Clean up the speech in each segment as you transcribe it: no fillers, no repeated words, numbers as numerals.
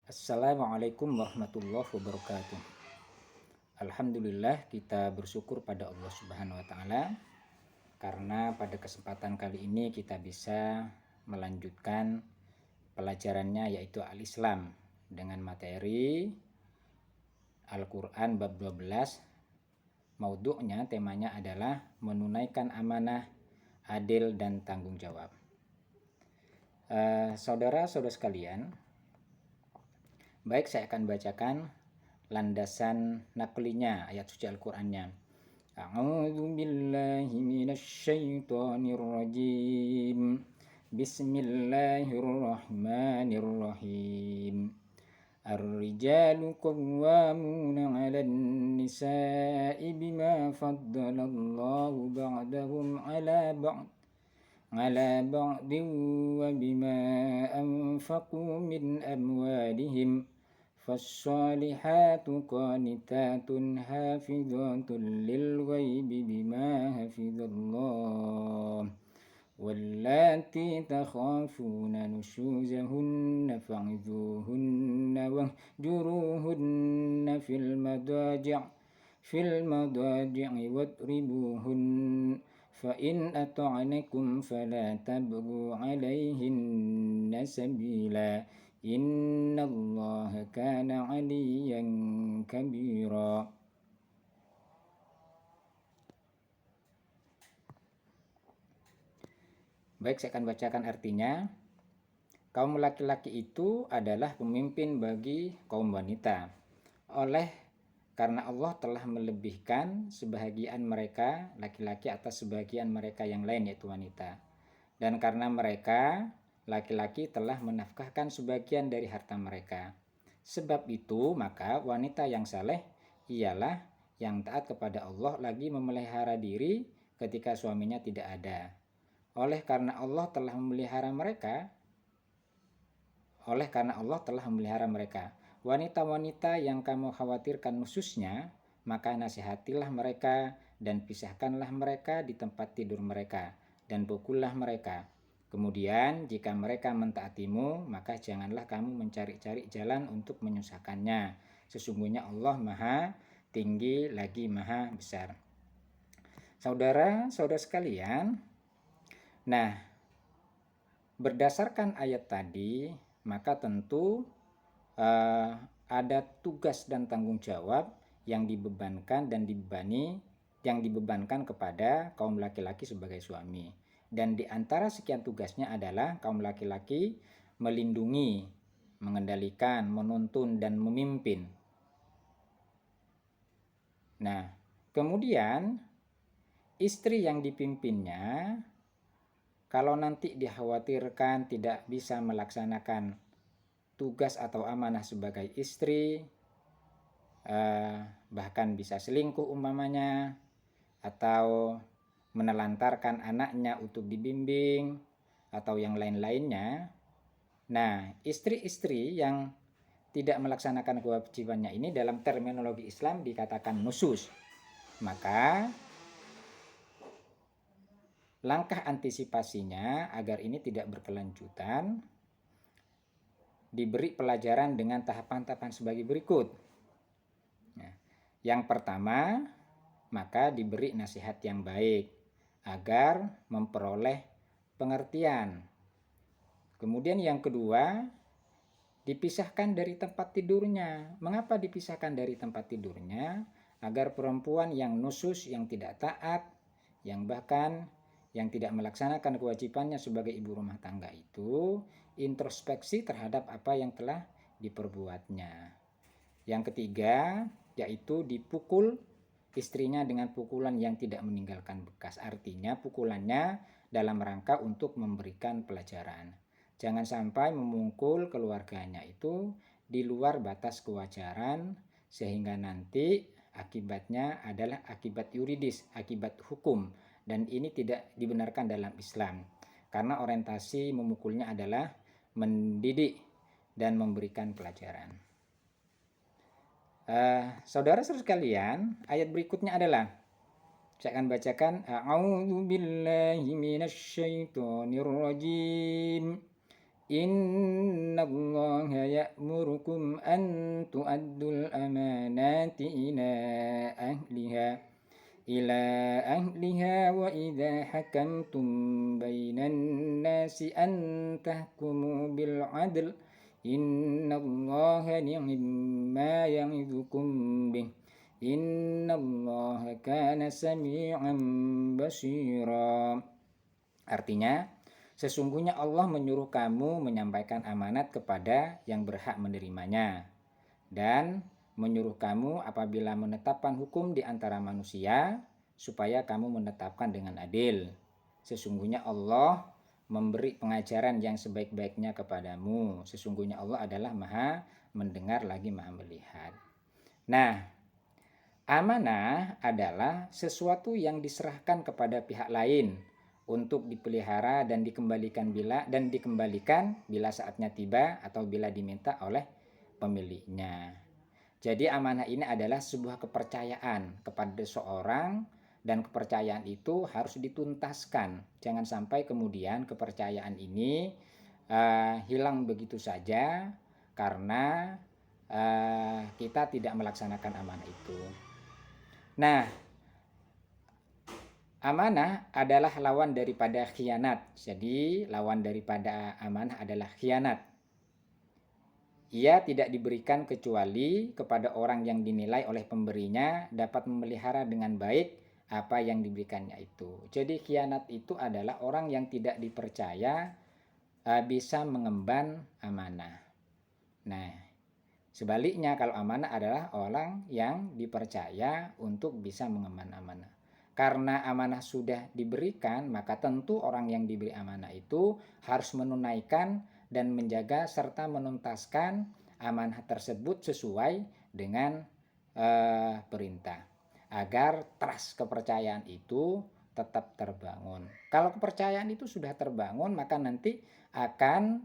Assalamualaikum warahmatullahi wabarakatuh. Alhamdulillah, kita bersyukur pada Allah Subhanahu wa taala karena pada kesempatan kali ini kita bisa melanjutkan pelajarannya yaitu Al-Islam dengan materi Al-Qur'an bab 12. Maudhu'nya, temanya adalah menunaikan amanah, adil dan tanggung jawab. Saudara-saudara sekalian, baik, saya akan bacakan landasan naklinya ayat suci Al-Qur'annya. A'udzu billahi minasyaitonir rajim. Bismillahirrahmanirrahim. Ar-rijalu qawwamuna 'alan nisa'i bima faddalallahu ba'dahum 'ala ba'din wa bima anfaqu min amwalihim. فالصالحات قانتات حافظات للغيب بما حفظ الله واللاتي تخافون نشوزهن فعظوهن واهجروهن في المضاجع واضربوهن فإن أطعنكم فلا تبغوا عليهن سبيلا Innallaha kana 'aliyyan kabira. Baik, saya akan bacakan artinya. Kaum laki-laki itu adalah pemimpin bagi kaum wanita. Karena Allah telah melebihkan sebahagian mereka laki-laki atas sebagian mereka yang lain yaitu wanita. Dan karena mereka laki-laki telah menafkahkan sebagian dari harta mereka. Sebab itu, maka wanita yang saleh ialah yang taat kepada Allah lagi memelihara diri ketika suaminya tidak ada. Oleh karena Allah telah memelihara mereka, wanita-wanita yang kamu khawatirkan nususnya, maka nasihatilah mereka dan pisahkanlah mereka di tempat tidur mereka dan pukullah mereka. Kemudian jika mereka mentaatimu, maka janganlah kamu mencari-cari jalan untuk menyusahkannya. Sesungguhnya Allah Maha Tinggi lagi Maha Besar. Saudara-saudara sekalian, nah, berdasarkan ayat tadi, maka tentu ada tugas dan tanggung jawab yang dibebankan kepada kaum laki-laki sebagai suami. Dan di antara sekian tugasnya adalah kaum laki-laki melindungi, mengendalikan, menuntun, dan memimpin. Nah, kemudian istri yang dipimpinnya, kalau nanti dikhawatirkan tidak bisa melaksanakan tugas atau amanah sebagai istri, bahkan bisa selingkuh umpamanya, atau menelantarkan anaknya untuk dibimbing atau yang lain-lainnya. Nah, istri-istri yang tidak melaksanakan kewajibannya ini dalam terminologi Islam dikatakan nusus. Maka langkah antisipasinya agar ini tidak berkelanjutan diberi pelajaran dengan tahapan-tahapan sebagai berikut. Nah, yang pertama, maka diberi nasihat yang baik agar memperoleh pengertian. Kemudian yang kedua, dipisahkan dari tempat tidurnya. Mengapa dipisahkan dari tempat tidurnya? Agar perempuan yang nusus, yang tidak taat, yang bahkan yang tidak melaksanakan kewajibannya sebagai ibu rumah tangga itu introspeksi terhadap apa yang telah diperbuatnya. Yang ketiga, yaitu dipukul istrinya dengan pukulan yang tidak meninggalkan bekas. Artinya pukulannya dalam rangka untuk memberikan pelajaran. Jangan sampai memukul keluarganya itu di luar batas kewajaran sehingga nanti akibatnya adalah akibat yuridis, akibat hukum, dan ini tidak dibenarkan dalam Islam. Karena orientasi memukulnya adalah mendidik dan memberikan pelajaran. Saudara-saudara sekalian, ayat berikutnya adalah, saya akan bacakan, A'udzu billahi minasyaitonir rajim. Innallaha ya'murukum an tu'addul amanati ila ahliha wa idza hakamtum bainan nasi an tahkumu bil adl innallaha ni'ma ya'idukum bih innallaha kana sami'an basira. Artinya, sesungguhnya Allah menyuruh kamu menyampaikan amanat kepada yang berhak menerimanya dan menyuruh kamu apabila menetapkan hukum di antara manusia supaya kamu menetapkan dengan adil. Sesungguhnya Allah memberi pengajaran yang sebaik-baiknya kepadamu. Sesungguhnya Allah adalah Maha mendengar lagi Maha melihat. Nah, amanah adalah sesuatu yang diserahkan kepada pihak lain untuk dipelihara dan dikembalikan bila saatnya tiba atau bila diminta oleh pemiliknya. Jadi amanah ini adalah sebuah kepercayaan kepada seorang dan kepercayaan itu harus dituntaskan. Jangan sampai kemudian kepercayaan ini hilang begitu saja karena kita tidak melaksanakan amanah itu. Nah, amanah adalah lawan daripada khianat. Jadi lawan daripada amanah adalah khianat. Ia tidak diberikan kecuali kepada orang yang dinilai oleh pemberinya dapat memelihara dengan baik apa yang diberikannya itu. Jadi khianat itu adalah orang yang tidak dipercaya bisa mengemban amanah. Nah, sebaliknya kalau amanah adalah orang yang dipercaya untuk bisa mengemban amanah. Karena amanah sudah diberikan, maka tentu orang yang diberi amanah itu harus menunaikan dan menjaga serta menuntaskan amanah tersebut sesuai dengan perintah. Agar trust kepercayaan itu tetap terbangun. Kalau kepercayaan itu sudah terbangun, maka nanti akan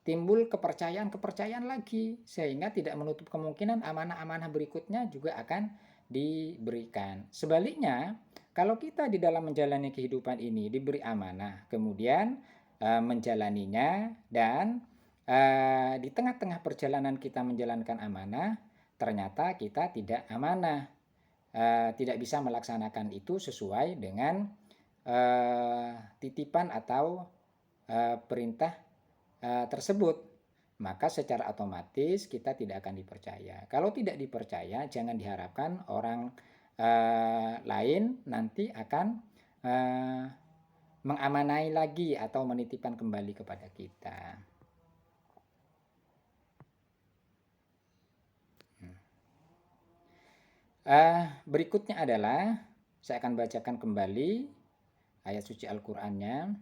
timbul kepercayaan lagi sehingga tidak menutup kemungkinan amanah-amanah berikutnya juga akan diberikan. Sebaliknya, kalau kita di dalam menjalani kehidupan ini diberi amanah, kemudian menjalaninya dan di tengah-tengah perjalanan kita menjalankan amanah, ternyata kita tidak amanah, tidak bisa melaksanakan itu sesuai dengan titipan atau perintah tersebut, maka secara otomatis kita tidak akan dipercaya. Kalau tidak dipercaya, jangan diharapkan orang lain nanti akan mengamanai lagi atau menitipkan kembali kepada kita. Berikutnya adalah saya akan bacakan kembali ayat suci Al-Qur'annya.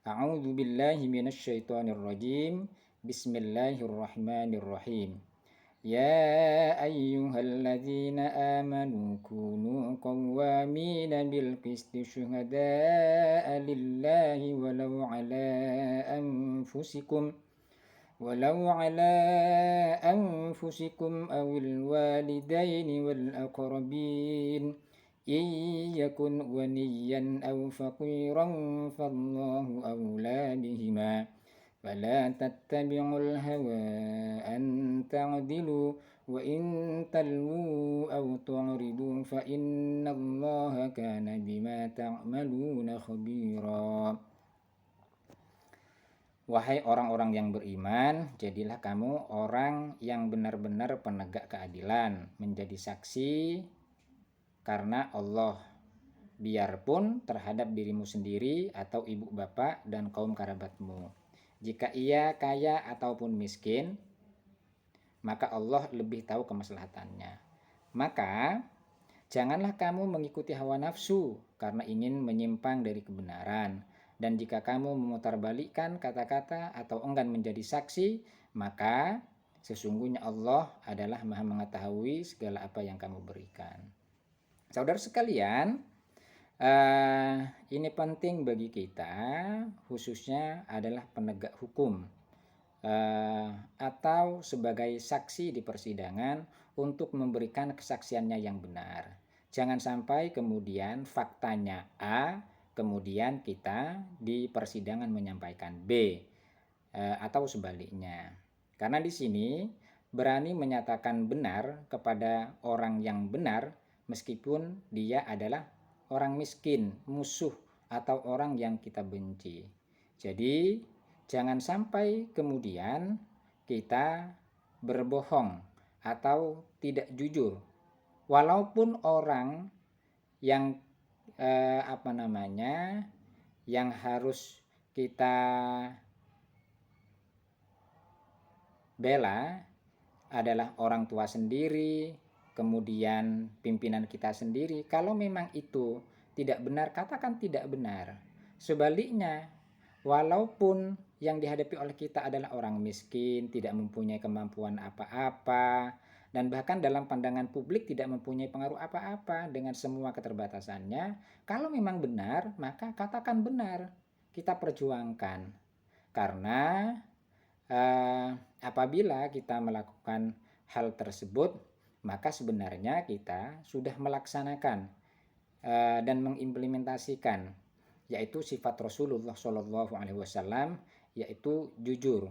A'udzu billahi minasyaitonir rajim. Bismillahirrahmanirrahim. Ya ayyuhalladzina amanu kunu qawwamina bil qisti syuhada'a lillahi walau ala anfusikum awil walidaini wal aqrabin in yakun ghaniyan aw faqiran fallahu awla bihima fala tattabi'ul hawa an ta'dilu wa in talwu aw tu'ridu fa innallaha kana bima ta'maluna khabira. Wahai orang-orang yang beriman, jadilah kamu orang yang benar-benar penegak keadilan, menjadi saksi karena Allah, biarpun terhadap dirimu sendiri atau ibu bapak dan kaum kerabatmu. Jika ia kaya ataupun miskin, maka Allah lebih tahu kemaslahatannya. Maka janganlah kamu mengikuti hawa nafsu karena ingin menyimpang dari kebenaran. Dan jika kamu memutarbalikkan kata-kata atau enggan menjadi saksi, maka sesungguhnya Allah adalah Maha mengetahui segala apa yang kamu berikan. Saudara sekalian, ini penting bagi kita, khususnya adalah penegak hukum atau sebagai saksi di persidangan untuk memberikan kesaksiannya yang benar. Jangan sampai kemudian faktanya A kemudian kita di persidangan menyampaikan B, atau sebaliknya. Karena di sini berani menyatakan benar kepada orang yang benar meskipun dia adalah orang miskin, musuh, atau orang yang kita benci. Jadi jangan sampai kemudian kita berbohong atau tidak jujur walaupun orang yang yang harus kita bela adalah orang tua sendiri, kemudian pimpinan kita sendiri. Kalau memang itu tidak benar, katakan tidak benar. Sebaliknya, walaupun yang dihadapi oleh kita adalah orang miskin, tidak mempunyai kemampuan apa-apa, dan bahkan dalam pandangan publik tidak mempunyai pengaruh apa-apa dengan semua keterbatasannya, kalau memang benar, maka katakan benar. Kita perjuangkan. Karena apabila kita melakukan hal tersebut, maka sebenarnya kita sudah melaksanakan dan mengimplementasikan yaitu sifat Rasulullah Shallallahu Alaihi Wasallam, yaitu jujur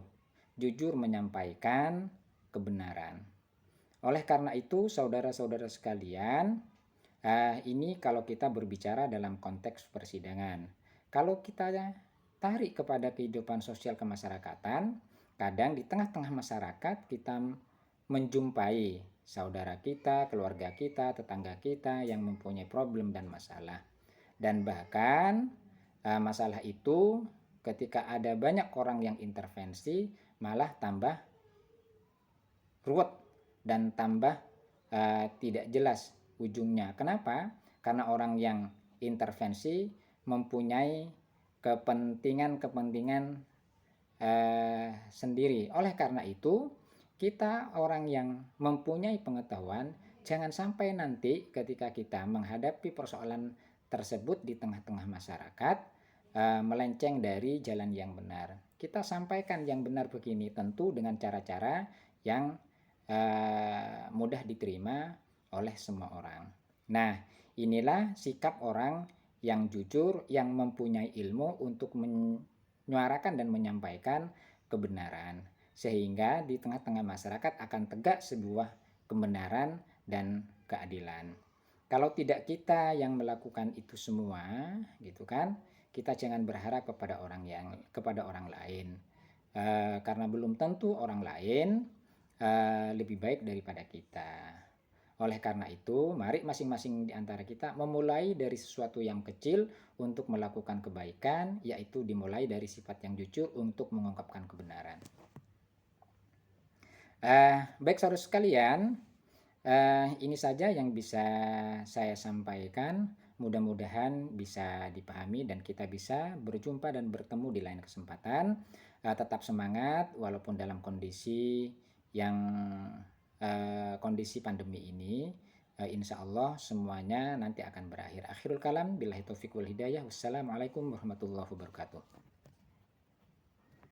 menyampaikan kebenaran. Oleh karena itu, saudara-saudara sekalian, ini kalau kita berbicara dalam konteks persidangan. Kalau kita tarik kepada kehidupan sosial kemasyarakatan, kadang di tengah-tengah masyarakat kita menjumpai saudara kita, keluarga kita, tetangga kita yang mempunyai problem dan masalah. Dan bahkan masalah itu ketika ada banyak orang yang intervensi malah tambah ruwet dan tambah tidak jelas ujungnya. Kenapa? Karena orang yang intervensi mempunyai kepentingan sendiri. Oleh karena itu, kita orang yang mempunyai pengetahuan, jangan sampai nanti ketika kita menghadapi persoalan tersebut di tengah-tengah masyarakat, melenceng dari jalan yang benar. Kita sampaikan yang benar begini, tentu dengan cara-cara yang mudah diterima oleh semua orang. Nah, inilah sikap orang yang jujur, yang mempunyai ilmu untuk menyuarakan dan menyampaikan kebenaran, sehingga di tengah-tengah masyarakat akan tegak sebuah kebenaran dan keadilan. Kalau tidak kita yang melakukan itu semua, gitu kan, kita jangan berharap kepada orang lain, karena belum tentu orang lain lebih baik daripada kita. Oleh karena itu, mari masing-masing di antara kita memulai dari sesuatu yang kecil untuk melakukan kebaikan, yaitu dimulai dari sifat yang jujur untuk mengungkapkan kebenaran. Baik saudara sekalian, ini saja yang bisa saya sampaikan. Mudah-mudahan bisa dipahami dan kita bisa berjumpa dan bertemu di lain kesempatan. Tetap semangat walaupun dalam kondisi pandemi ini. Insya Allah semuanya nanti akan berakhir. Akhirul kalam, billahi taufiq wal hidayah. Wassalamualaikum warahmatullahi wabarakatuh.